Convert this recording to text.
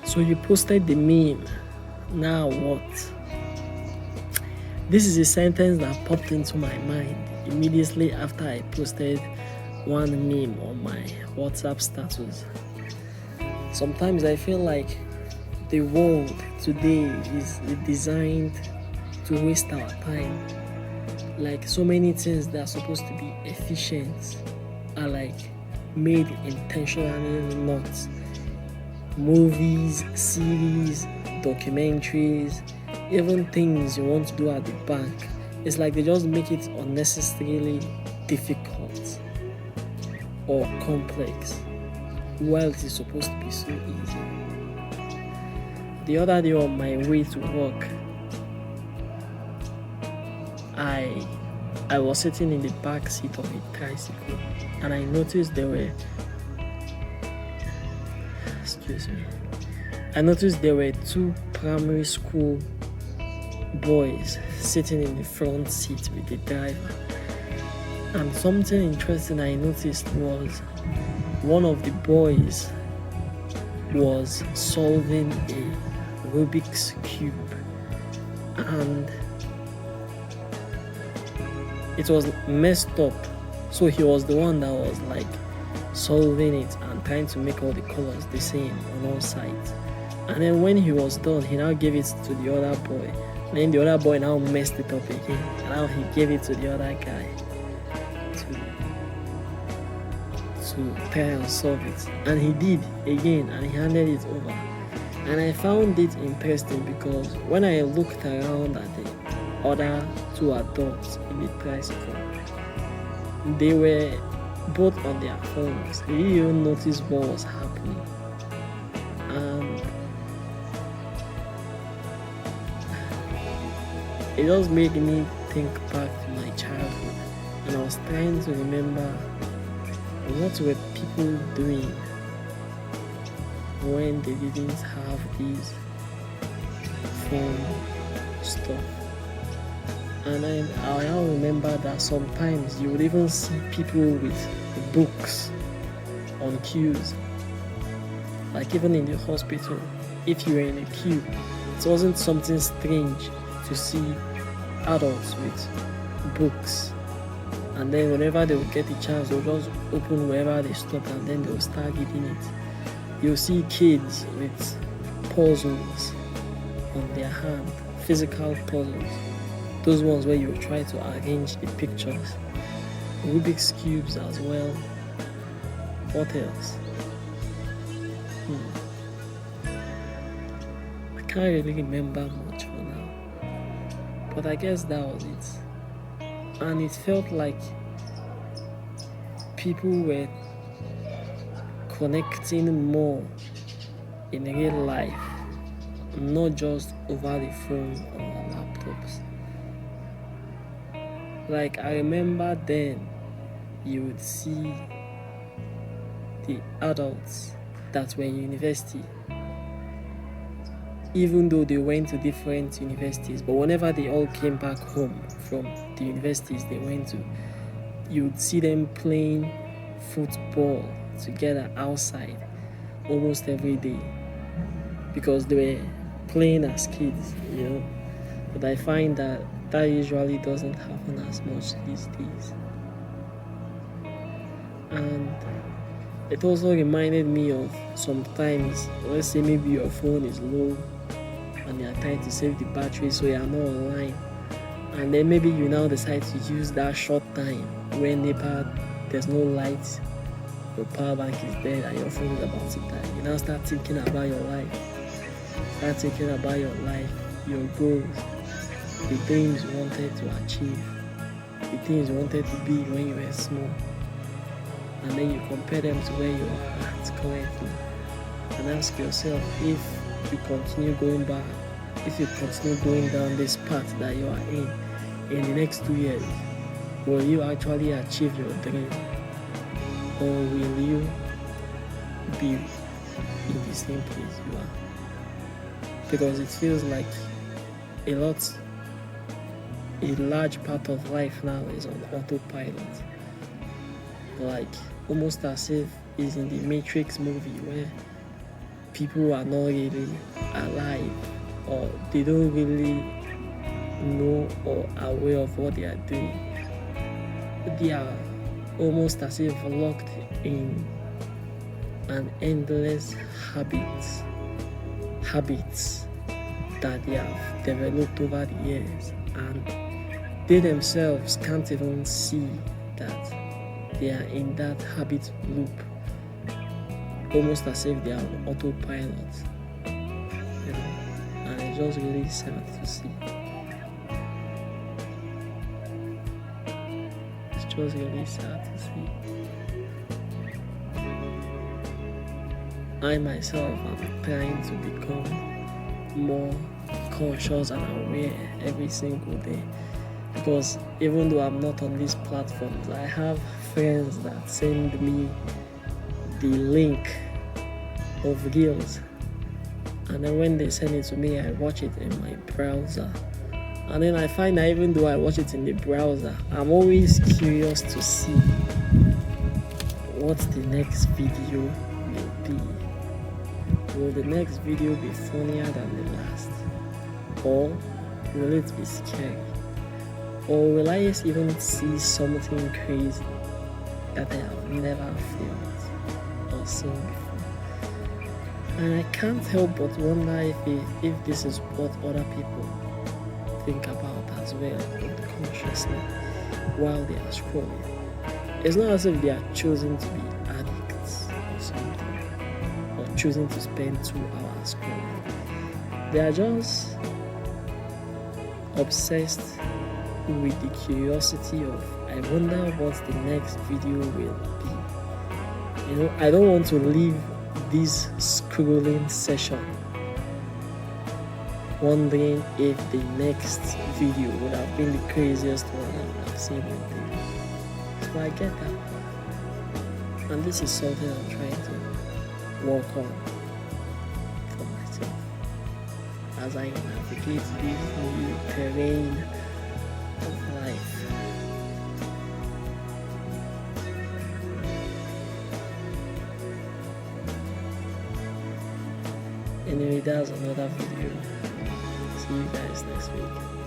So you posted the meme. Now what? This is a sentence that popped into my mind immediately after I posted one meme on my WhatsApp status. Sometimes I feel like the world today is designed to waste our time. Like so many things that are supposed to be efficient are like made intentionally not. Movies, series, documentaries, even things you want to do at the bank, it's like they just make it unnecessarily difficult or complex while it is supposed to be so easy. The other day on my way to work, I was sitting in the back seat of a tricycle and I noticed there were two primary school boys sitting in the front seat with the driver. And something interesting I noticed was one of the boys was solving a Rubik's Cube, and it was messed up. So he was the one that was like solving it and trying to make all the colors the same on all sides. And then when he was done, he now gave it to the other boy. And then the other boy now messed it up again. And now he gave it to the other guy to try and solve it. And he did again, and he handed it over. And I found it interesting because when I looked around at the other two adults in the tricycle, they were both on their phones. They didn't even notice what was happening. And it just made me think back to my childhood, and I was trying to remember what were people doing when they didn't have these phone stuff. And I now remember that sometimes you would even see people with books on queues. Like even in the hospital, if you were in a queue, it wasn't something strange to see adults with books. And then whenever they would get the chance, they'll just open wherever they stopped and then they'll start reading it. You'll see kids with puzzles on their hand, physical puzzles. Those ones where you try to arrange the pictures. Rubik's Cubes as well. What else? I can't really remember much for now. But I guess that was it. And it felt like people were connecting more in real life, not just over the phone or laptops. Like I remember then you would see the adults that were in university, even though they went to different universities, but whenever they all came back home from the universities they went to, you would see them playing football together outside almost every day because they were playing as kids, But I find that usually doesn't happen as much these days. And it also reminded me of sometimes, let's say maybe your phone is low and you're trying to save the battery so you're not online, and then maybe you now decide to use that short time when there's no light, your power bank is dead and your phone is about to die. You now start thinking about your life, your goals, the things you wanted to achieve, the things you wanted to be when you were small, and then you compare them to where you are at currently and ask yourself, if you continue going down this path that you are in the next 2 years, will you actually achieve your dream, or will you be in the same place you are? Because it feels like a large part of life now is on autopilot, like almost as if it's in the Matrix movie where people are not really alive, or they don't really know or are aware of what they are doing. They are almost as if locked in an endless habits that they have developed over the years, and they themselves can't even see that they are in that habit loop, almost as if they are on autopilot, and it's just really sad to see. It's just really sad to see. I myself am trying to become more conscious and aware every single day, because even though I'm not on these platforms, I have friends that send me the link of reels, and then when they send it to me, I watch it in my browser, and then I find that even though I watch it in the browser, I'm always curious to see what the next video will be. Will the next video be funnier than the last? Or will it be scary? Or will I even see something crazy that I have never felt or seen before? And I can't help but wonder if this is what other people think about as well, unconsciously, while they are scrolling. It's not as if they are choosing to be addicts or something, or choosing to spend 2 hours scrolling. They are just obsessed with the curiosity of, I wonder what the next video will be. I don't want to leave this scrolling session wondering if the next video would have been the craziest one I've seen in the. So I get that part. And this is something I'm trying to work on for myself as I navigate this new terrain of life. Anyway, that's another video. See you guys next week.